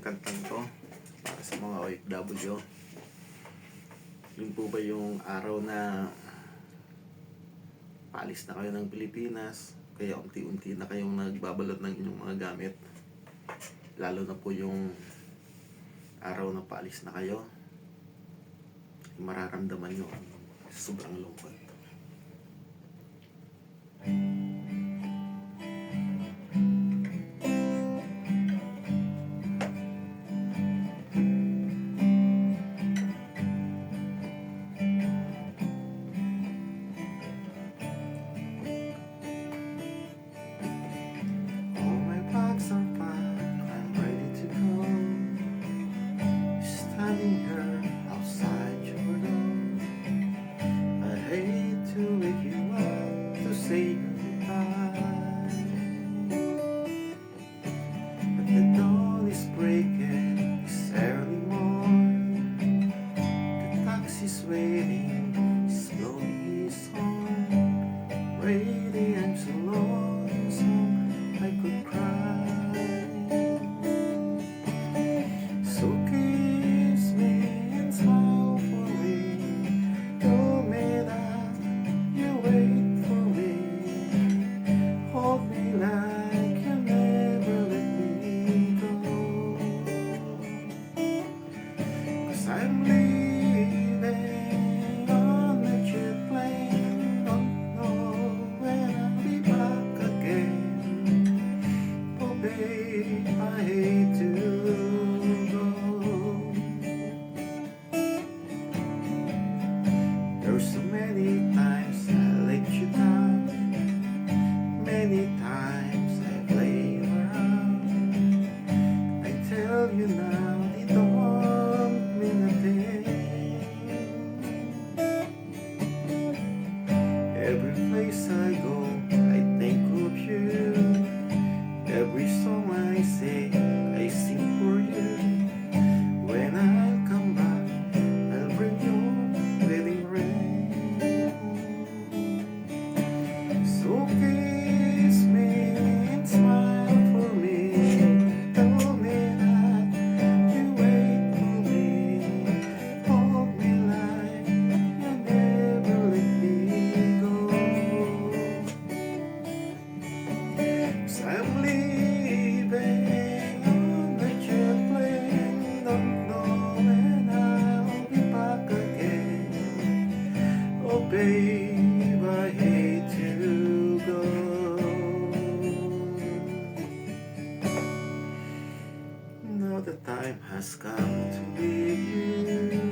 kantang to para sa mga OFW. Yun po ba yung araw na paalis na kayo ng Pilipinas, kaya unti-unti na kayong nagbabalot ng inyong mga gamit, lalo na po yung araw na paalis na kayo, mararamdaman nyo sobrang lungkot. All my bags are packed, I'm ready to go. Standing here outside your door, I hate to wake you up to say goodbye, but the dawn is breaking, it's early morn. The taxi's waiting, slowly is on. Waiting, I'm so lonesome, I could cry. So kiss me and smile for me, tell me that you wait for me, hold me like you never let me go. 'Cause I'm leaving on a jet plane, don't know when I'll be back again. Oh babe, I hate to go. There's so many times I let you down, many times I played around. I tell you now, they don't mean a thing. Every place I go, I think of you. Every song I sing, I sing for you. When I come back, I'll bring you wedding ring. So kiss me and smile for me, tell me that you wait for me, hold me like you never let me go. 'Cause I'm leaving on the jet plane, don't know when I'll be back again. Oh babe, I hate to go. Now the time has come to leave you.